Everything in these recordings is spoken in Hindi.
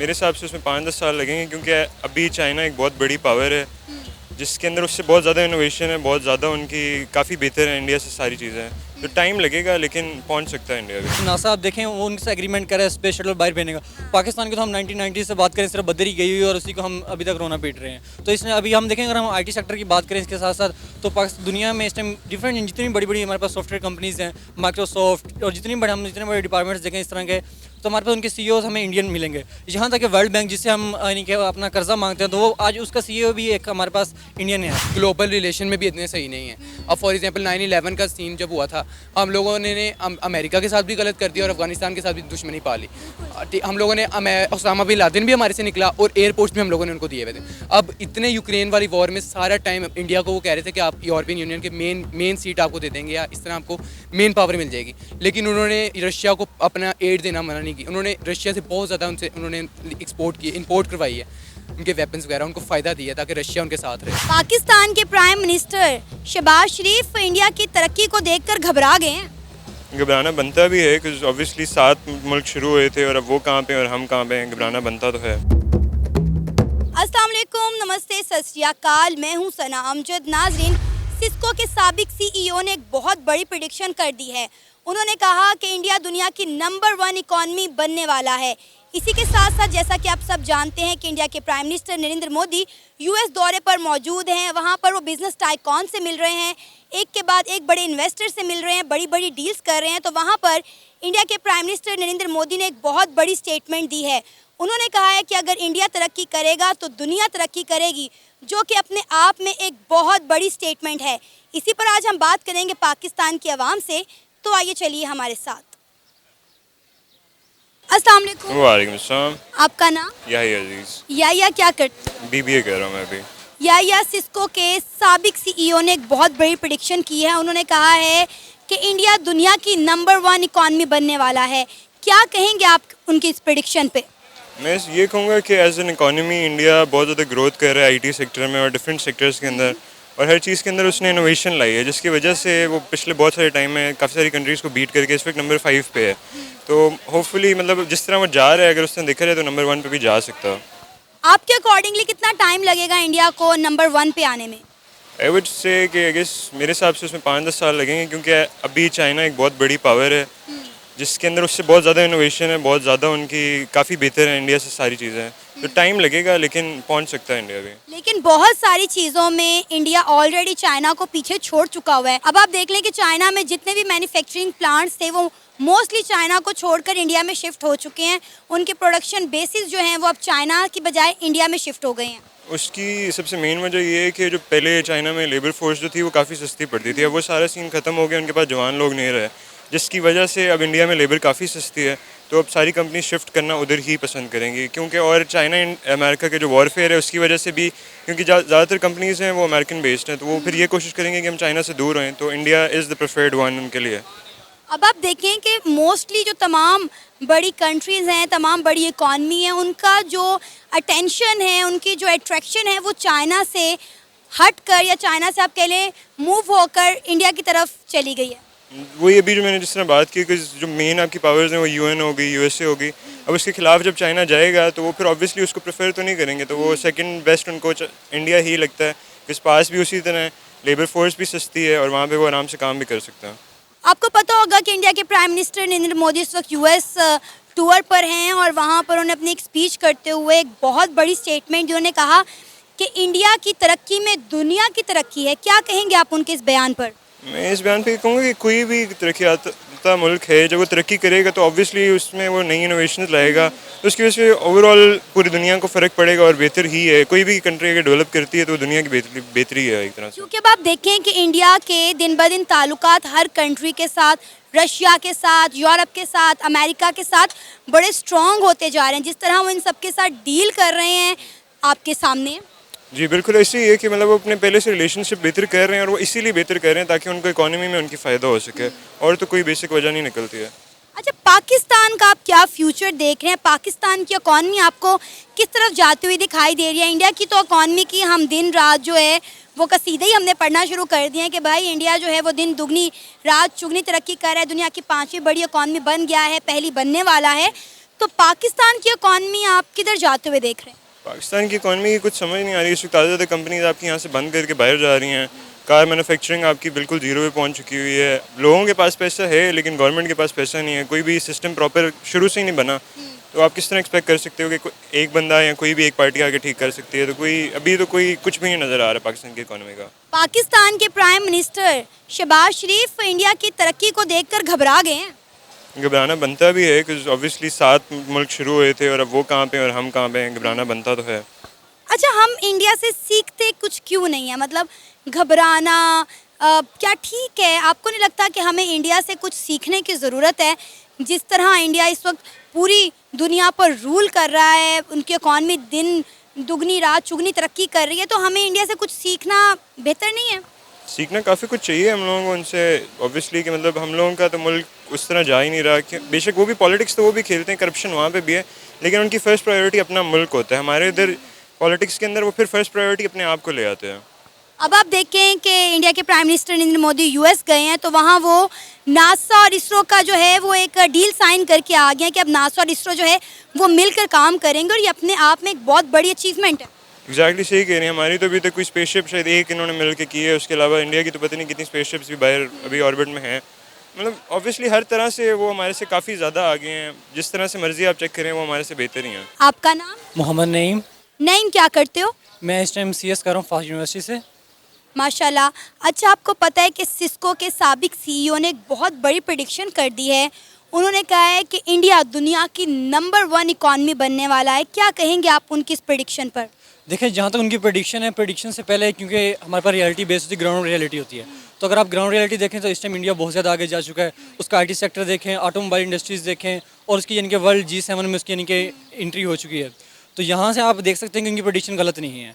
मेरे हिसाब से उसमें 5-10 साल लगेंगे, क्योंकि अभी चाइना एक बहुत बड़ी पावर है जिसके अंदर उससे बहुत ज़्यादा इनोवेशन है, बहुत ज़्यादा उनकी काफ़ी बेहतर है इंडिया से सारी चीज़ें हैं। तो टाइम लगेगा लेकिन पहुंच सकता है इंडिया भी। नासा आप देखें वो उनसे एग्रीमेंट करे स्पेस शटल बाहर भेजने का। पाकिस्तान की तो हम 1990 से बात करें सिर्फ बदरी गई हुई और उसी को हम अभी तक रोना पीट रहे हैं। तो इसमें अभी हम देखें अगर हम आईटी सेक्टर की बात करें इसके साथ साथ तो दुनिया में इस टाइम डिफरेंट जितनी बड़ी बड़ी हमारे पास सॉफ्टवेयर कंपनीज हैं, माइक्रोसॉफ्ट और जितने बड़े डिपार्टमेंट्स देखें इस तरह के, तो हमारे पास उनके सीईओ हमें इंडियन मिलेंगे। यहाँ तक कि वर्ल्ड बैंक जिससे हम यानी कि अपना कर्जा मांगते हैं तो वो आज उसका सीईओ भी एक हमारे पास इंडियन है। ग्लोबल रिलेशन में भी इतने सही नहीं है। अब फॉर एग्जांपल 9/11 का सीन जब हुआ था, हम लोगों ने अमेरिका के साथ भी गलत कर दिया और अफगानिस्तान के साथ भी दुश्मनी पाली। हम लोगों ने ओसामा बिन लादेन भी हमारे से निकला और एयरपोर्ट्स भी हम लोगों ने उनको दिए हुए थे। अब इतने यूक्रेन वाली वॉर में सारा टाइम इंडिया को वो कह रहे थे कि आप यूरोपियन यूनियन के मेन सीट आपको दे देंगे या इस तरह आपको मेन पावर मिल जाएगी, लेकिन उन्होंने रशिया को अपना एड देना मना नहीं की। उन्होंने रशिया से बहुत ज़्यादा उन्होंने इंपोर्ट करवाई है, उनके वेपन्स वगैरह उनको फ़ायदा दिया ताकि रशिया उनके साथ रहे। पाकिस्तान के प्राइम मिनिस्टर शहबाज शरीफ इंडिया की तरक्की को देखकर घबरा गए हैं। घबराना बनता भी है, क्योंकि ऑब्वियसली 7 मुल्क शुरू हुए थे और अब वो कहाँ पे और हम कहाँ पे हैं, घबराना बनता तो है। अस्सलाम वालेकुम, नमस्ते, सत श्री अकाल, मैं हूँ सना अमजद। नाजरीन, सिस्को के साबिक सीईओ ने एक बहुत बड़ी प्रेडिक्शन कर दी है। उन्होंने कहा कि इंडिया दुनिया की नंबर 1 इकॉनमी बनने वाला है। इसी के साथ साथ जैसा कि आप सब जानते हैं कि इंडिया के prime minister Narendra Modi US दौरे पर मौजूद हैं। वहां पर वो बिजनेस टाइकॉन से मिल रहे हैं, एक के बाद एक बड़े इन्वेस्टर से मिल रहे हैं, बड़ी बड़ी डील्स कर रहे हैं। तो वहां पर इंडिया के प्राइम मिनिस्टर नरेंद्र मोदी ने एक बहुत बड़ी स्टेटमेंट दी है। उन्होंने कहा है कि अगर इंडिया तरक्की करेगा तो दुनिया तरक्की करेगी, जो कि अपने आप में एक बहुत बड़ी स्टेटमेंट है। इसी पर आज हम बात करेंगे पाकिस्तान की आवाम से, तो आइए चलिए हमारे साथ। अस्सलाम वालेकुम। वालेकुम अस्सलाम। आपका नाम? याहिया अजीज। याहिया क्या करते हैं? बीबीए कर रहा हूँ मैं अभी। याहिया सिस्को के साबिक सीईओ ने एक बहुत बड़ी प्रेडिक्शन की है। उन्होंने कहा है कि इंडिया दुनिया की नंबर 1 इकॉनमी बनने वाला है। क्या कहेंगे आप उनकी इस प्रेडिक्शन पे? मैं ये कहूँगा कि एज एन इकॉनमी इंडिया बहुत ज़्यादा ग्रोथ कर रहा है आईटी सेक्टर में और डिफरेंट सेक्टर्स के अंदर, और हर चीज़ के अंदर उसने इनोवेशन लाई है, जिसकी वजह से वो पिछले बहुत सारे टाइम में काफ़ी सारी कंट्रीज़ को बीट करके इस वक्त नंबर 5 पे है। तो होपफुली मतलब जिस तरह वो जा रहा है, अगर उसने देखा जाए तो नंबर 1 पे भी जा सकता है। आपके अकॉर्डिंगली कितना टाइम लगेगा इंडिया को नंबर 1 पे आने में? आई वुड से कि आई गेस मेरे हिसाब से उसमें 5-10 साल लगेंगे, क्योंकि अभी चाइना एक बहुत बड़ी पावर है जिसके अंदर उससे बहुत ज़्यादा इनोवेशन है, बहुत ज़्यादा उनकी काफ़ी बेहतर है इंडिया से सारी चीज़ें हैं। तो टाइम लगेगा लेकिन पहुंच सकता है इंडिया भी। लेकिन बहुत सारी चीज़ों में इंडिया ऑलरेडी चाइना को पीछे छोड़ चुका हुआ है। अब आप देख लें कि चाइना में जितने भी मैन्युफैक्चरिंग प्लांट्स थे वो मोस्टली चाइना को छोड़कर इंडिया में शिफ्ट हो चुके हैं। उनके प्रोडक्शन बेसिस जो हैं वो अब चाइना की बजाय इंडिया में शिफ्ट हो गए हैं। उसकी सबसे मेन वजह ये है कि जो पहले चाइना में लेबर फोर्स जो थी वो काफ़ी सस्ती पड़ती थी, अब वो सारा सीन ख़त्म हो गया, उनके पास जवान लोग नहीं रहे, जिसकी वजह से अब इंडिया में लेबर काफ़ी सस्ती है। तो अब सारी कंपनी शिफ्ट करना उधर ही पसंद करेंगी, क्योंकि और चाइना अमेरिका के जो वॉरफेयर है उसकी वजह से भी, क्योंकि ज़्यादातर कंपनीज़ हैं वो अमेरिकन बेस्ड हैं, तो वो फिर ये कोशिश करेंगे कि हम चाइना से दूर रहें, तो India is the preferred one उनके लिए। अब आप देखें कि मोस्टली जो तमाम बड़ी कंट्रीज़ हैं, तमाम बड़ी इकॉनमी है, उनका जो अटेंशन है, उनकी जो अट्रैक्शन है वो चाइना से हट कर या चाइना से आप कह लें मूव होकर इंडिया की तरफ चली गई है। वही अभी जो मैंने जिस तरह बात की कि जो मेन आपकी पावर्स हैं वो यूएन होगी, यूएसए होगी, अब उसके खिलाफ जब चाइना जाएगा तो वो फिर ऑब्वियसली उसको प्रेफर तो नहीं करेंगे, तो वो सेकंड बेस्ट उनको इंडिया ही लगता है। इस पास भी उसी तरह है, लेबर फोर्स भी सस्ती है और वहाँ पे वो आराम से काम भी कर सकता है। आपको पता होगा कि इंडिया के प्राइम मिनिस्टर नरेंद्र मोदी इस वक्त यूएस टूर पर हैं और वहाँ पर उन्होंने अपनी एक स्पीच करते हुए एक बहुत बड़ी स्टेटमेंट दी। उन्होंने कहा कि इंडिया की तरक्की में दुनिया की तरक्की है। क्या कहेंगे आप उनके इस बयान पर? मैं इस बयान पे कहूँगा कि कोई भी तरक्की याफ्ता मुल्क है, जब वो तरक्की करेगा तो ऑब्वियसली उसमें वो नई इनोवेशन लाएगा, तो उसकी वजह से ओवरऑल पूरी दुनिया को फ़र्क पड़ेगा और बेहतर ही है। कोई भी कंट्री अगर डेवलप करती है तो दुनिया की बेहतरी है एक तरह से। क्योंकि अब आप देखें कि इंडिया के दिन ब दिन ताल्लुकात हर कंट्री के साथ, रशिया के साथ, यूरोप के साथ, अमेरिका के साथ बड़े स्ट्रॉन्ग होते जा रहे हैं। जिस तरह वो इन सब के साथ डील कर रहे हैं आपके सामने। जी बिल्कुल ऐसे ही है कि मतलब वो अपने पहले से रिलेशनशिप बेहतर कर रहे हैं और वो इसीलिए बेहतर कर रहे हैं ताकि उनको इकोनॉमी में उनकी फ़ायदा हो सके, और तो कोई बेसिक वजह नहीं निकलती है। अच्छा, पाकिस्तान का आप क्या फ्यूचर देख रहे हैं? पाकिस्तान की इकॉनमी आपको किस तरफ जाती हुई दिखाई दे रही है? इंडिया की तो इकॉनमी की हम दिन रात जो है वो कसीदे ही हमने पढ़ना शुरू कर दिए हैं कि भाई इंडिया जो है वो दिन दुगनी रात चुगनी तरक्की कर रहा है, दुनिया की 5वीं बड़ी इकॉनमी बन गया है, पहली बनने वाला है। तो पाकिस्तान की इकॉनमी आप किधर जाते हुए देख रहे हैं? पाकिस्तान की इकॉनमी की कुछ समझ नहीं आ रही। इस वक्त ज़्यादा कंपनीज आपकी यहाँ से बंद करके बाहर जा रही हैं। कार मैन्युफैक्चरिंग आपकी बिल्कुल ज़ीरो पे पहुँच चुकी हुई है। लोगों के पास पैसा है लेकिन गवर्नमेंट के पास पैसा नहीं है। कोई भी सिस्टम प्रॉपर शुरू से ही नहीं बना, तो आप किस तरह एक्सपेक्ट कर सकते हो कि एक बंदा या कोई भी एक पार्टी आके ठीक कर सकती है? तो कोई कुछ भी नहीं नज़र आ रहा पाकिस्तान की इकॉनमी का। पाकिस्तान के प्राइम मिनिस्टर शहबाज शरीफ इंडिया की तरक्की को देखकर घबरा गए हैं। घबराना बनता भी है क्योंकि ऑब्वियसली 7 मुल्क शुरू हुए थे और अब वो कहाँ पे और हम कहाँ पे हैं। घबराना बनता तो है। अच्छा, हम इंडिया से सीखते कुछ क्यों नहीं है? मतलब घबराना क्या ठीक है? आपको नहीं लगता कि हमें इंडिया से कुछ सीखने की ज़रूरत है? जिस तरह इंडिया इस वक्त पूरी दुनिया पर रूल कर रहा है, उनकी इकॉनमी दिन दुगनी रात चुगनी तरक्की कर रही है, तो हमें इंडिया से कुछ सीखना बेहतर नहीं है? सीखना काफ़ी कुछ चाहिए हम लोगों को उनसे, ऑब्वियसली कि मतलब हम लोगों का तो मुल्क उस तरह जा ही नहीं रहा कि बेशक वो भी पॉलिटिक्स तो वो भी खेलते हैं, करप्शन वहाँ पे भी है, लेकिन उनकी फ़र्स्ट प्रायोरिटी अपना मुल्क होता है। हमारे इधर पॉलिटिक्स के अंदर वो फिर फर्स्ट प्रायोरिटी अपने आप को ले आते हैं। अब आप देखें कि इंडिया के prime minister Narendra Modi US गए हैं, तो वहाँ वो नासा और इसरो का जो है वो एक डील साइन करके आ गए हैं कि अब नासा और इसरो जो है वो मिलकर काम करेंगे, और ये अपने आप में एक बहुत बड़ी अचीवमेंट है। एग्जैक्टली सही कह रही हैं। हमारी तो अभी तक कोई स्पेसशिप शायद एक इन्होंने मिल के की है, उसके अलावा इंडिया की तो पता नहीं कितनी स्पेसशिप्स भी बाहर अभी ऑर्बिट में हैं। मतलब ऑब्वियसली हर तरह से वो हमारे से काफ़ी ज़्यादा आगे हैं। जिस तरह से मर्जी आप चेक करें वो हमारे से बेहतर ही हैं। आपका नाम? मोहम्मद नईम। नईम, क्या करते हो? मैं इस टाइम CS कर रहा हूँ फास्ट यूनिवर्सिटी से। माशाल्लाह। अच्छा, आपको पता है कि सिस्को के साबिक CEO ने एक बहुत बड़ी प्रेडिक्शन कर दी है। उन्होंने कहा है कि इंडिया दुनिया की नंबर 1 इकॉनमी बनने वाला है। क्या कहेंगे आप उनकी इस प्रेडिक्शन पर? देखिए, जहाँ तक उनकी प्रेडिक्शन है, प्रेडिक्शन से पहले क्योंकि हमारे पास रियलिटी बेस होती है, ग्राउंड रियलिटी होती है, तो अगर आप ग्राउंड रियलिटी देखें तो इस टाइम इंडिया बहुत ज़्यादा आगे जा चुका है। उसका IT सेक्टर देखें, ऑटोमोबाइल इंडस्ट्रीज़ देखें, और उसकी यानी कि वर्ल्ड G7 में उसकी यानी कि एंट्री हो चुकी है। तो यहाँ से आप देख सकते हैं कि उनकी प्रेडिक्शन गलत नहीं है।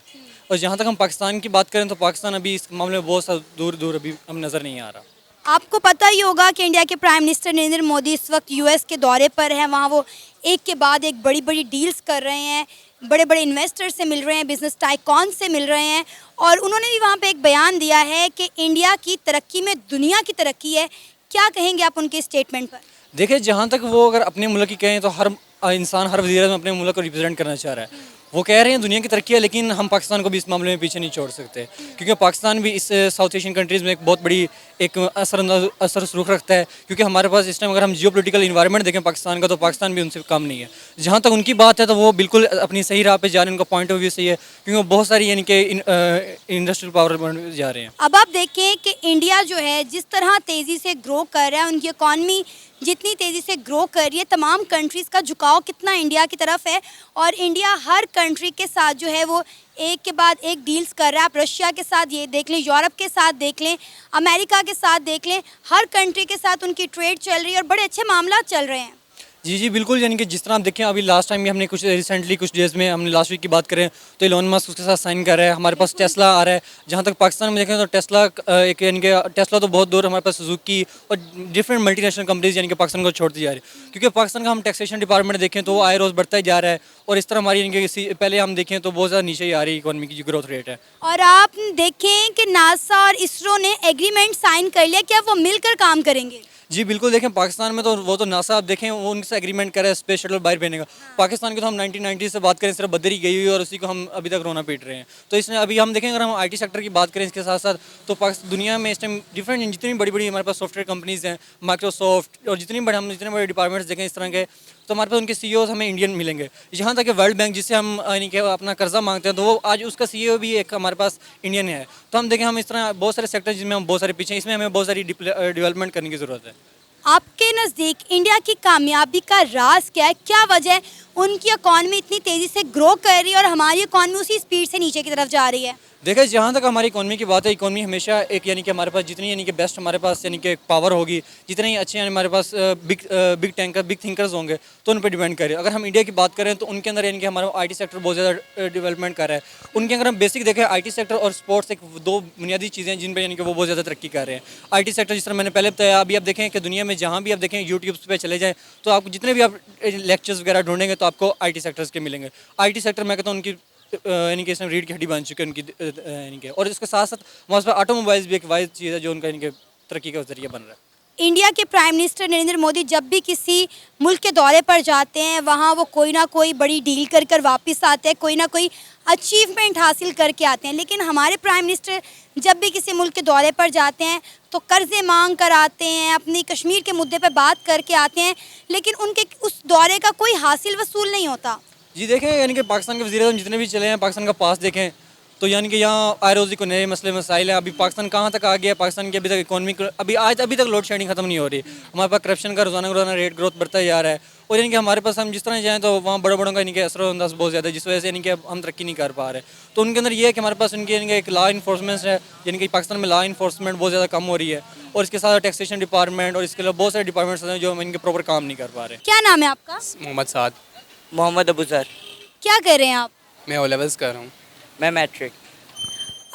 और जहाँ तक हम पाकिस्तान की बात करें तो पाकिस्तान अभी इस मामले में बहुत सा दूर अभी हम नज़र नहीं आ रहा। आपको पता ही होगा कि इंडिया के प्राइम मिनिस्टर नरेंद्र मोदी इस वक्त यूएस के दौरे पर हैं। वहाँ वो एक के बाद एक बड़ी बड़ी डील्स कर रहे हैं, बड़े बड़े इन्वेस्टर से मिल रहे हैं, बिजनेस टाइकॉन से मिल रहे हैं, और उन्होंने भी वहाँ पे एक बयान दिया है कि इंडिया की तरक्की में दुनिया की तरक्की है। क्या कहेंगे आप उनके स्टेटमेंट पर? देखिए, जहाँ तक वो अगर अपने मुल्क की कहें तो हर इंसान हर वज़ीर में अपने मुल्क को रिप्रेजेंट करना चाह रहा है। वो कह रहे हैं दुनिया की तरक्की है, लेकिन हम पाकिस्तान को भी इस मामले में पीछे नहीं छोड़ सकते, क्योंकि पाकिस्तान भी इस साउथ एशियन कंट्रीज़ में एक बहुत बड़ी एक असर रुख रखता है। क्योंकि हमारे पास इस टाइम अगर हम जियोपॉलिटिकल इन्वायरमेंट देखें पाकिस्तान का, तो पाकिस्तान भी उनसे कम नहीं है। जहाँ तक उनकी बात है तो वो बिल्कुल अपनी सही राह पे जा रहे हैं, उनका पॉइंट ऑफ व्यू सही है, क्योंकि वो बहुत सारी यानी कि इंडस्ट्रियल पावर में जा रहे हैं। अब आप देखें कि इंडिया जो है जिस तरह तेज़ी से ग्रो कर रहा है, उनकी इकॉनमी जितनी तेज़ी से ग्रो कर रही है, तमाम कंट्रीज़ का झुकाव कितना इंडिया की तरफ है, और इंडिया हर कंट्री के साथ जो है वो एक के बाद एक डील्स कर रहा है। आप रशिया के साथ ये देख लें, यूरोप के साथ देख लें, अमेरिका के साथ देख लें, हर कंट्री के साथ उनकी ट्रेड चल रही है और बड़े अच्छे मामला चल रहे हैं। जी बिल्कुल, यानी कि जिस तरह आप देखें अभी लास्ट टाइम भी हमने कुछ रिसेंटली कुछ डेज़ में हमने लास्ट वीक की बात करें तो एलोन मस्क उसके साथ साइन कर रहा है। हमारे पास टेस्ला आ रहा है। जहाँ तक पाकिस्तान में देखें तो टेस्ला एक यानी कि टेस्ला तो बहुत दूर, हमारे पास सुजुकी और डिफरेंट मल्टीनेशनल कंपनीज यानी कि पाकिस्तान को छोड़ती जा रही है। क्योंकि पाकिस्तान का हम टैक्सेशन डिपार्टमेंट देखें तो वो आए रोज़ बढ़ता ही जा रहा है, और इस तरह हमारी यानी कि पहले हम देखें तो बहुत ज़्यादा नीचे ही आ रही है इकॉनमी की जो ग्रोथ रेट है। और आप देखें कि नासा और इसरो ने एग्रीमेंट साइन कर लिया, क्या वो मिलकर काम करेंगे? जी बिल्कुल, देखें पाकिस्तान में तो वो तो नासा आप देखें वो उनसे एग्रीमेंट करे स्पेस शटल बाहर भेजने का। पाकिस्तान की तो हम 1990 से बात करें सिर्फ बदरी गई हुई है और उसी को हम अभी तक रोना पीट रहे हैं। तो इसमें अभी हम देखें अगर हम IT सेक्टर की बात करें इसके साथ साथ, तो दुनिया में इस टाइम डिफरेंट जितनी बड़ी बड़ी हमारे पास सॉफ्टवेयर कंपनीज़ हैं, माइक्रोसॉफ्ट और जितने बड़े डिपार्टमेंट्स देखें इस तरह के, तो हमारे पास उनके CEOs हमें इंडियन मिलेंगे। यहाँ तक कि वर्ल्ड बैंक जिससे हम यानी कि अपना कर्जा मांगते हैं, तो वो आज उसका CEO भी एक हमारे पास इंडियन है। तो हम देखें हम इस तरह बहुत सारे सेक्टर जिसमें हम बहुत सारे पीछे, इसमें हमें बहुत सारी डेवलपमेंट करने की ज़रूरत है। आपके नज़दीक इंडिया की कामयाबी का राज क्या है? क्या वजह है उनकी इकॉनमी इतनी तेज़ी से ग्रो कर रही है और हमारी इकॉनमी उसी स्पीड से नीचे की तरफ जा रही है? देखिए, जहाँ तक हमारी इकॉनमी की बात है, इकॉनमी हमेशा एक यानी कि हमारे पास जितनी यानी कि बेस्ट हमारे पास यानी कि पावर होगी, जितने ही अच्छे हमारे पास बिग थिंकर्स होंगे, तो उन पर डिपेंड करें। अगर हम इंडिया की बात करें तो उनके अंदर यानी कि हमारा IT सेक्टर बहुत ज़्यादा डेवलपमेंट कर रहा है। उनके अगर हम बेसिक देखें, IT सेक्टर और स्पोर्ट्स एक दो बुनियादी चीज़ें हैं जिन पर यानी कि वो बहुत ज़्यादा तरक्की कर रहे हैं। IT सेक्टर जिस तरह मैंने पहले बताया, अभी आप देखें कि दुनिया में जहाँ भी आप देखें यूट्यूब पे चले जाएँ तो आपको जितने भी आप लेक्चर्स वगैरह ढूंढेंगे तो आपको IT सेक्टर्स के मिलेंगे। IT सेक्टर मैं कहता हूँ उनकी यानी कि इसमें रीढ़ की हड्डी बन चुकी है उनकी यानी कि, और इसके साथ साथ हमारे पास ऑटोमोबाइल्स भी एक वाइज चीज़ है जो उनका यानी कि तरक्की का जरिया बन रहा है। इंडिया के प्राइम मिनिस्टर नरेंद्र मोदी जब भी किसी मुल्क के दौरे पर जाते हैं वहाँ वो कोई ना कोई बड़ी डील कर कर वापस आते हैं, कोई ना कोई अचीवमेंट हासिल करके आते हैं। लेकिन हमारे प्राइम मिनिस्टर जब भी किसी मुल्क के दौरे पर जाते हैं तो कर्ज़े मांग कर आते हैं, अपनी कश्मीर के मुद्दे पर बात करके आते हैं, लेकिन उनके उस दौरे का कोई हासिल वसूल नहीं होता। जी देखें, यानी कि पाकिस्तान के वज़ीर-ए-आज़म जितने भी चले हैं, पाकिस्तान का पास देखें तो यानी कि यहाँ आए रोज़ी को नए मसले मसाइल हैं। अभी पाकिस्तान कहाँ तक आ गया है, पाकिस्तान की अभी तक इकॉनमी अभी तक लोड शेडिंग खत्म नहीं हो रही। हमारे पास करप्शन का रोज़ाना रेट ग्रोथ बढ़ता ही जा रहा है, और यानी कि हमारे पास हम जिस तरह जाएँ तो वहाँ बड़ों का यानी कि असर-ओ-अंदाज़ बहुत ज़्यादा है, जिस वजह से यानी कि हम तरक्की नहीं कर पा रहे। तो उनके अंदर ये है कि हमारे पास उनकी यानी कि एक लॉ इन्फोर्समेंट है, यानी कि पाकिस्तान में लॉ इन्फोर्समेंट बहुत ज़्यादा कम हो रही है, और इसके साथ टैक्सेशन डिपार्टमेंट और इसके अलावा बहुत सारे डिपार्टमेंट्स हैं जो इनके प्रॉपर काम नहीं कर पा रहे। क्या नाम है आपका? मोहम्मद साद। मोहम्मद अबू सर। क्या कर रहे हैं आप? मैं ओ लेवल्स कर रहा हूँ। मैं मैट्रिक।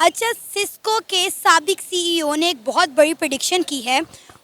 अच्छा, सिस्को के साबिक सीईओ ने एक बहुत बड़ी प्रेडिक्शन की है।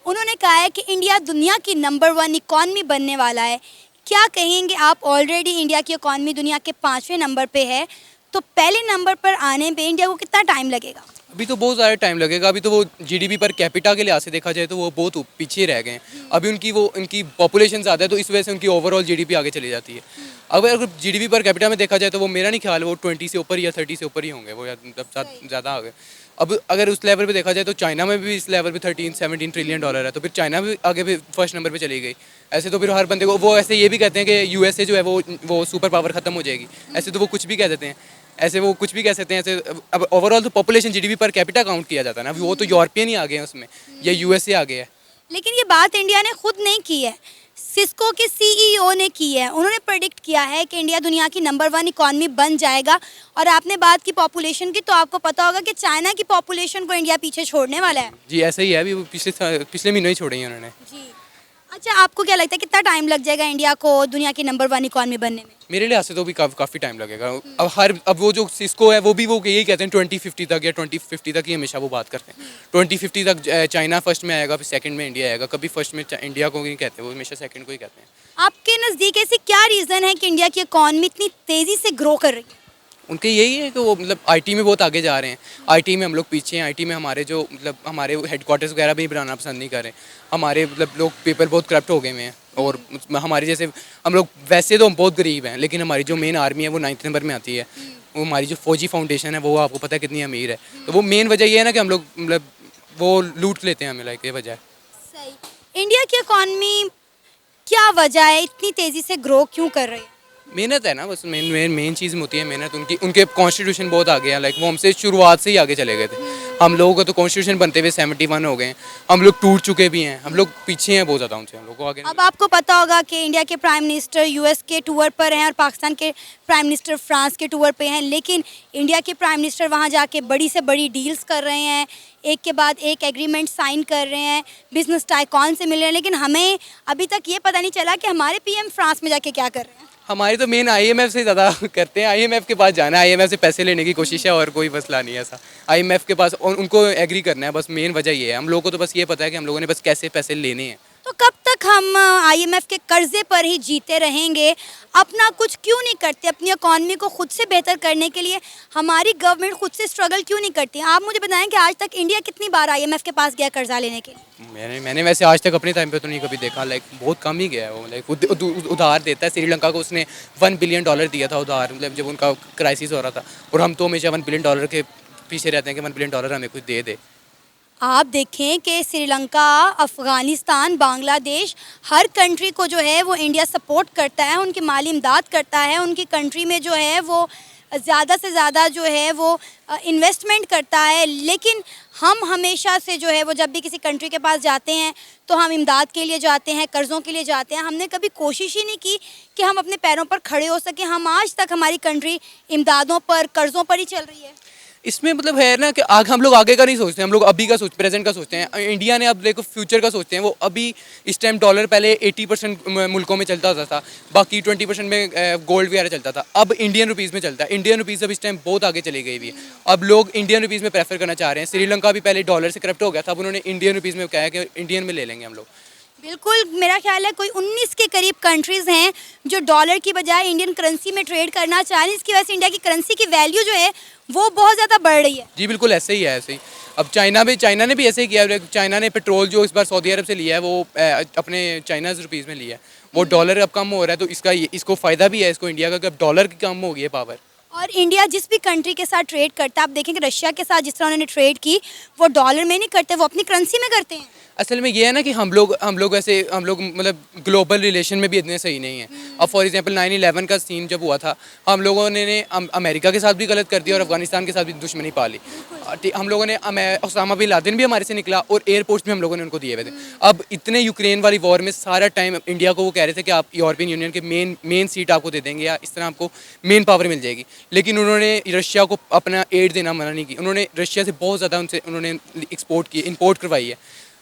उन्होंने कहा है कि इंडिया दुनिया की नंबर 1 इकॉनमी बनने वाला है। क्या कहेंगे आप? ऑलरेडी इंडिया की इकॉनमी दुनिया के 5वें नंबर पे है, तो पहले नंबर पर आने पे इंडिया को कितना टाइम लगेगा? अभी तो बहुत ज़्यादा टाइम लगेगा। अभी तो वो जीडीपी पर कैपिटा के लिहाज से देखा जाए तो वो बहुत पीछे रह गए हैं। अभी उनकी पॉपुलेशन ज़्यादा है तो इस वजह से उनकी ओवरऑल जीडीपी आगे चली जाती है। अगर जीडीपी पर कैपिटा में देखा जाए तो वो मेरा नहीं ख्याल वो 20 से ऊपर या 30 से ऊपर ही होंगे, वो ज़्यादा आ गए। अब अगर उस लेवल पे देखा जाए तो चाइना में भी इस लेवल पे 13-17 ट्रिलियन डॉलर है, तो फिर चाइना भी आगे भी फर्स्ट नंबर पे चली गई। ऐसे तो फिर हर बंदे को वो ऐसे ये भी कहते हैं कि यूएसए जो है वो सुपर पावर ख़त्म हो जाएगी, ऐसे तो वो कुछ भी कह देते हैं, ऐसे वो कुछ भी कह सकते हैं। ऐसे अब ओवरऑल तो population GDP per capita count किया जाता है ना, अभी वो तो यूरोपियन ही आ गए हैं उसमें, या यूएसए आ गया है। लेकिन ये बात इंडिया ने खुद नहीं की है, सिस्को के सीईओ ने की है। उन्होंने प्रेडिक्ट किया है कि इंडिया दुनिया की नंबर 1 इकॉनमी बन जाएगा। और आपने बात की पॉपुलेशन की, तो आपको पता होगा कि चाइना की पॉपुलेशन को इंडिया पीछे छोड़ने वाला है। जी ऐसा ही है, अभी वो पिछले महीनों ही छोड़े हैं उन्होंने। जी। अच्छा, आपको क्या लगता है कितना टाइम लग जाएगा इंडिया को दुनिया की नंबर 1 इकॉनमी बनने में? मेरे लिहाज से तो भी काफ़ी टाइम लगेगा। अब वो जो सिस्को है वो यही कहते हैं 2050 तक या 2050 तक ही हमेशा वो बात करते हैं। 2050 तक चाइना फर्स्ट में आएगा, फिर सेकंड में इंडिया आएगा। कभी फर्स्ट में इंडिया को नहीं कहते, वो हमेशा सेकंड को ही कहते हैं। आपके नज़दीक ऐसी क्या रीज़न है कि इंडिया की इकॉनमी इतनी तेज़ी से ग्रो कर रही है? उनके यही है कि वो मतलब आईटी में बहुत आगे जा रहे हैं। आईटी में हम लोग पीछे हैं। आईटी में हमारे जो मतलब हमारे हेडक्वार्टर्स वगैरह भी बनाना पसंद नहीं कर रहे। हमारे मतलब लोग पीपल बहुत करप्ट हो गए हुए हैं, और हमारे जैसे हम लोग वैसे तो हम बहुत गरीब हैं, लेकिन हमारी जो मेन आर्मी है वो 9th नंबर में आती है। वो हमारी जो फौजी फाउंडेशन है वो आपको पता है कितनी अमीर है। तो वो मेन वजह ये है ना कि हम लोग मतलब वो लूट लेते हैं हमें, लाइक ये वजह है। सही। इंडिया की इकॉनमी क्या वजह है इतनी तेज़ी से ग्रो क्यों कर रही है? मेहनत है ना, बस मेन चीज़ में होती है मेहनत। उनके कॉन्स्टिट्यूशन बहुत आगे हैं, लाइक वो हमसे शुरुआत से ही आगे चले गए थे। हम लोगों का तो कॉन्स्टिट्यूशन बनते हुए 71 हो गए हैं। हम लोग टूट चुके भी हैं, हम लोग पीछे हैं बहुत ज़्यादा उनसे, हम लोग को आगे। अब आपको पता होगा कि इंडिया के प्राइम मिनिस्टर यूएस के टूर पर हैं और पाकिस्तान के प्राइम मिनिस्टर फ्रांस के टूर पे हैं, लेकिन इंडिया के प्राइम मिनिस्टर वहाँ जाके बड़ी से बड़ी डील्स कर रहे हैं, एक के बाद एक एग्रीमेंट साइन कर रहे हैं, बिजनेस टाइकॉन से मिल रहे हैं। लेकिन हमें अभी तक ये पता नहीं चला कि हमारे पीएम फ्रांस में जाके क्या कर रहे हैं। हमारी तो मेन आईएमएफ से ज़्यादा करते हैं। आईएमएफ के पास जाना है, आईएमएफ से पैसे लेने की कोशिश है, और कोई मसला नहीं है ऐसा। आईएमएफ के पास उनको एग्री करना है, बस मेन वजह ये है। हम लोगों को तो बस ये पता है कि हम लोगों ने बस कैसे पैसे लेने हैं। तो कब तक हम आईएमएफ के कर्जे पर ही जीते रहेंगे? अपना कुछ क्यों नहीं करते? अपनी इकॉनमी को खुद से बेहतर करने के लिए हमारी गवर्नमेंट खुद से स्ट्रगल क्यों नहीं करती? आप मुझे बताएं कि आज तक इंडिया कितनी बार आईएमएफ के पास गया कर्जा लेने के लिए? मैंने वैसे आज तक अपने टाइम पे तो नहीं कभी देखा, लाइक बहुत कम ही गया है वो। लाइक उधार देता है। श्रीलंका को उसने $1 बिलियन दिया था उधार, मतलब जब उनका क्राइसिस हो रहा था। और हम तो हमेशा $1 बिलियन के पीछे रहते हैं कि $1 बिलियन हमें कुछ दे। आप देखें कि श्रीलंका, अफ़गानिस्तान, बांग्लादेश, हर कंट्री को जो है वो इंडिया सपोर्ट करता है, उनकी माली इमदाद करता है, उनकी कंट्री में जो है वो ज़्यादा से ज़्यादा जो है वो इन्वेस्टमेंट करता है। लेकिन हम हमेशा से जो है वो जब भी किसी कंट्री के पास जाते हैं तो हम इमदाद के लिए जाते हैं, कर्ज़ों के लिए जाते हैं। हमने कभी कोशिश ही नहीं की कि हम अपने पैरों पर खड़े हो सकें। हम आज तक हमारी कंट्री इमदादों पर, कर्ज़ों पर ही चल रही है। इसमें मतलब है ना कि हम लोग आगे का नहीं सोचते, हम लोग अभी का प्रेजेंट का सोचते हैं। इंडिया ने अब देखो फ्यूचर का सोचते हैं। वो अभी इस टाइम डॉलर पहले 80% मुल्कों में चलता होता था, बाकी 20% में गोल्ड वगैरह चलता था। अब इंडियन रुपीज़ में चलता है। इंडियन रुपीज़ अब इस टाइम बहुत आगे चली गई हुई है। अब लोग इंडियन रुपीज़ में प्रेफर करना चाह रहे हैं। श्रीलंका भी पहले डॉलर से करप्ट हो गया था, अब उन्होंने इंडियन रुपीज़ में कहा है कि इंडियन में ले लेंगे हम लोग। बिल्कुल, मेरा ख्याल है कोई 19 के करीब कंट्रीज़ हैं जो डॉलर की बजाय इंडियन करेंसी में ट्रेड करना चाह रही हैं, इसकी वजह से इंडिया की करेंसी की वैल्यू जो है वो बहुत ज़्यादा बढ़ रही है। जी बिल्कुल ऐसे ही है, ऐसे ही। अब चाइना ने भी ऐसे ही किया है। चाइना ने पेट्रोल जो इस बार सऊदी अरब से लिया है वो अपने चाइनाज़ रुपीज़ में लिया है। वो डॉलर अब कम हो रहा है, तो इसको फ़ायदा भी है इसको इंडिया का, कि अब डॉलर की कम हो गई है पावर। और इंडिया जिस भी कंट्री के साथ ट्रेड करता है, आप देखेंगे रशिया के साथ जिस तरह उन्होंने ट्रेड की, वो डॉलर में नहीं करते, वो अपनी करेंसी में करते हैं। असल में ये है ना कि हम लोग मतलब ग्लोबल रिलेशन में भी इतने सही नहीं हैं। अब फॉर एग्जांपल 9/11 का सीन जब हुआ था, हम लोगों ने अमेरिका के साथ भी गलत कर दिया और अफगानिस्तान के साथ भी दुश्मनी पा ली। हम लोगों ने ओसामा बिन लादेन भी हमारे से निकला और एयरपोर्ट्स भी हम लोगों ने उनको दिए हुए थे। अब इतने यूक्रेन वाली वॉर में सारा टाइम इंडिया को वो कह रहे थे कि आप यूरोपियन यूनियन के मेन सीट आपको दे देंगे या इस तरह आपको मेन पावर मिल जाएगी, लेकिन उन्होंने रशिया को अपना एड देना मना नहीं की। उन्होंने रशिया से बहुत ज़्यादा उन्होंने इम्पोर्ट करवाई है,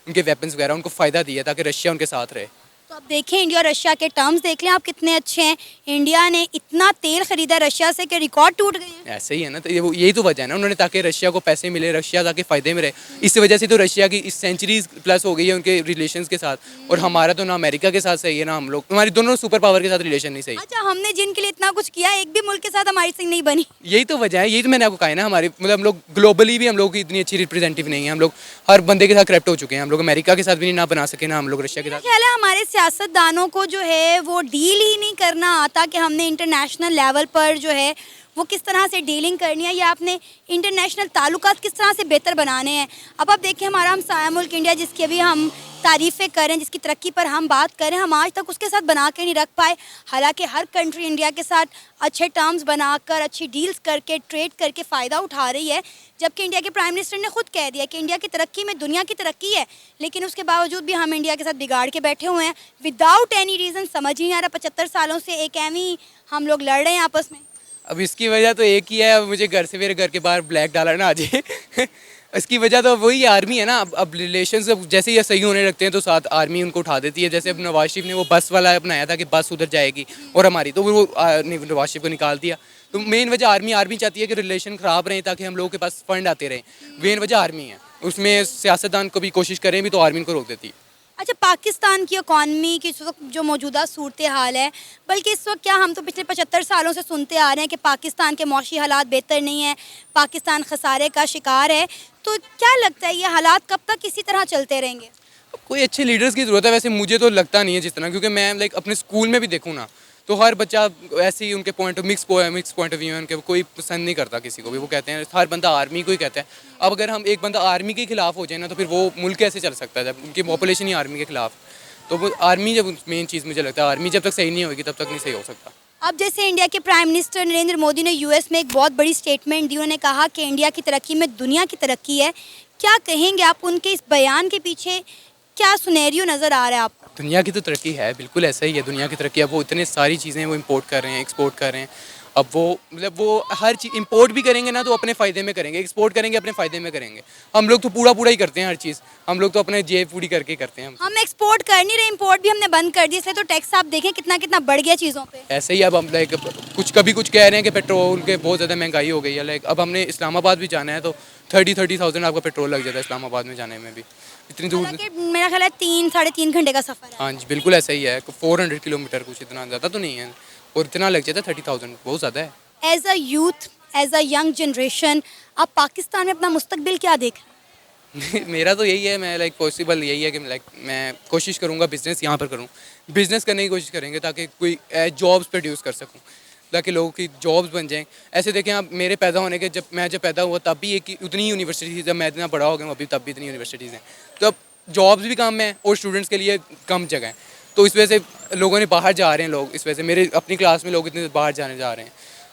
उनके वेपन्स वगैरह उनको फ़ायदा दिया ताकि रशिया उनके साथ रहे। तो अब देखें इंडिया और रशिया के टर्म्स देख लें आप कितने अच्छे हैं। इंडिया ने इतना तेल खरीदा रशिया से कि रिकॉर्ड टूट गए हैं। ऐसे ही है ना, तो यही तो वजह है ना, उन्होंने ताकि रशिया को पैसे मिले, रशिया ताकि फ़ायदे में रहे। इस वजह से तो रशिया की इस सेंचुरीज प्लस हो गई है उनके रिलेशंस के साथ, और हमारा तो ना अमेरिका के साथ सही है ना हम लोग, हमारी दोनों सुपर पावर के साथ रिलेशन नहीं सही। अच्छा, हमने जिनके लिए इतना कुछ किया, एक भी मुल्क के साथ हमारी सिंह नहीं बनी। यही तो वजह है, यही तो मैंने आपको कहा है ना, हमारे मतलब हम लोग ग्लोबली भी हम लोग की इतनी अच्छी रिप्रेजेंटेटिव नहीं है। हम लोग हर बंदे के साथ करप्ट हो चुके हैं। हम लोग अमेरिका के साथ भी नहीं ना बना सके, ना हम लोग रशिया के साथ। ख्याल है हमारे सियासतदानों को जो है वो डील ही नहीं करना आता कि हमने इंटरनेशनल लेवल पर जो है वो किस तरह से डीलिंग करनी है या अपने इंटरनेशनल ताल्लुकात किस तरह से बेहतर बनाने हैं। अब आप देखिए हमारा हमसाया मुल्क इंडिया, जिसकी अभी हम तारीफ़ें करें, जिसकी तरक्की पर हम बात करें, हम आज तक उसके साथ बना के नहीं रख पाए। हालांकि हर कंट्री इंडिया के साथ अच्छे टर्म्स बनाकर, अच्छी डील्स करके, ट्रेड करके फ़ायदा उठा रही है। जबकि इंडिया के प्राइम मिनिस्टर ने खुद कह दिया कि इंडिया की तरक्की में दुनिया की तरक्की है, लेकिन उसके बावजूद भी हम इंडिया के साथ बिगाड़ के बैठे हुए हैं विदाउट एनी रीज़न। समझ ही नहीं आ रहा, 75 सालों से एक एवं हम लोग लड़ रहे हैं आपस में। अब इसकी वजह तो एक ही है, अब मुझे घर से मेरे घर के बाहर ब्लैक डॉलर ना आ जाए इसकी वजह तो वही आर्मी है ना। अब रिलेशंस जैसे ही सही होने लगते हैं तो साथ आर्मी उनको उठा देती है। जैसे अब नवाज शरीफ ने वो बस वाला बनाया था कि बस उधर जाएगी और हमारी, तो वो नवाज शरीफ को निकाल दिया। तो मेन वजह आर्मी चाहती है कि रिलेशन ख़राब रहें ताकि हम लोगों के पास फंड आते रहें। मेन वजह आर्मी है, उसमें सियासतदान को भी कोशिश करें भी तो आर्मी को रोक देती है। अच्छा, पाकिस्तान की इकॉनमी की इस वक्त जो मौजूदा सूरत हाल है, बल्कि इस वक्त क्या हम तो पिछले 75 सालों से सुनते आ रहे हैं कि पाकिस्तान के मौशी हालात बेहतर नहीं है, पाकिस्तान खसारे का शिकार है, तो क्या लगता है ये हालात कब तक इसी तरह चलते रहेंगे? कोई अच्छे लीडर्स की ज़रूरत है, वैसे मुझे तो लगता नहीं है जिस तरह, क्योंकि मैं अपने स्कूल में भी देखूँ ना तो हर बच्चा ऐसे ही उनके मिक्स पॉइंट ऑफ व्यू है उनके, कोई पसंद नहीं करता किसी को भी। वो कहते हैं हर बंदा आर्मी को ही कहता है। अब अगर हम एक बंदा आर्मी के खिलाफ हो जाए ना तो फिर वो मुल्क कैसे चल सकता है जब उनकी पॉपुलेशन ही आर्मी के खिलाफ। तो वो आर्मी जब मेन चीज़ मुझे लगता है, आर्मी जब तक सही नहीं होगी तब तक नहीं सही हो सकता। अब जैसे इंडिया के प्राइम मिनिस्टर नरेंद्र मोदी ने यूएस में एक बहुत बड़ी स्टेटमेंट दी। उन्होंने कहा कि इंडिया की तरक्की में दुनिया की तरक्की है। क्या कहेंगे आप, उनके इस बयान के पीछे क्या सुनेरियो नज़र आ रहा है आपको? दुनिया की तो तरक्की है, बिल्कुल ऐसा ही है दुनिया की तरक्की। अब वो इतने सारी चीज़ें वो इंपोर्ट कर रहे हैं, एक्सपोर्ट कर रहे हैं। अब वो मतलब वो हर चीज़ इंपोर्ट भी करेंगे ना तो अपने फ़ायदे में करेंगे, एक्सपोर्ट करेंगे अपने फ़ायदे में करेंगे। हम लोग तो पूरा ही करते हैं हर चीज़, हम लोग तो अपने जेब पूरी करके करते हैं। हम एक्सपोर्ट कर नहीं रहे, इंपोर्ट भी हमने बंद कर दिया, इसलिए तो टैक्स आप देखें कितना बढ़ गया चीज़ों पे। ऐसे ही अब हम कभी कुछ कह रहे हैं कि पेट्रोल के बहुत ज़्यादा महंगाई हो गई है। अब हमने इस्लामाबाद भी जाना है तो 30,000 आपका पेट्रोल लग जाता है इस्लामाबाद में जाने में भी, इतनी दूर। मेरा ख्याल है 3-3.5 घंटे का सफ़र है। हाँ जी बिल्कुल ऐसा ही है, 400 किलोमीटर, कुछ इतना ज़्यादा तो नहीं है, और इतना लग जाता है 30,000, बहुत ज़्यादा है। As a youth, as a young generation, आप पाकिस्तान में अपना मुस्तकबिल क्या देख रहे हैं? मेरा तो यही है, मैं पॉसिबल यही है कि मैं कोशिश करूँगा बिज़नेस यहाँ पर करूँ, बिज़नेस करने की कोशिश करेंगे ताकि कोई जॉब्स प्रोड्यूस कर सकूँ, ताकि लोगों की जॉब्स बन जाएं। ऐसे देखें आप, मेरे पैदा होने के जब पैदा हुआ तब भी एक उतनी यूनिवर्सिटी थी, जब मैं इतना बड़ा हो गया अभी तब भी इतनी यूनिवर्सिटीज़ हैं। तो अब जॉब्स भी कम हैं और स्टूडेंट्स के लिए कम जगह है, तो इस वजह से लोगों ने बाहर जा रहे हैं लोग। इस वजह से मेरे अपनी क्लास में लोग इतने बाहर जा रहे हैं।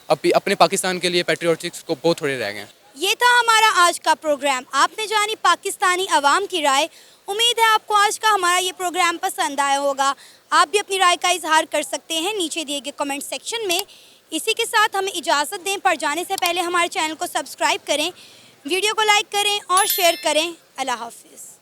अभी अपने पाकिस्तान के लिए पैट्रियोटिक्स को बहुत थोड़े रह गए हैं। ये था हमारा आज का प्रोग्राम। आपने जानी पाकिस्तानी अवाम की राय। उम्मीद है आपको आज का हमारा ये प्रोग्राम पसंद आया होगा। आप भी अपनी राय का इजहार कर सकते हैं नीचे दिए गए कमेंट सेक्शन में। इसी के साथ हमें इजाज़त दें, पर जाने से पहले हमारे चैनल को सब्सक्राइब करें, वीडियो को लाइक करें और शेयर करें। अल्लाह हाफिज़।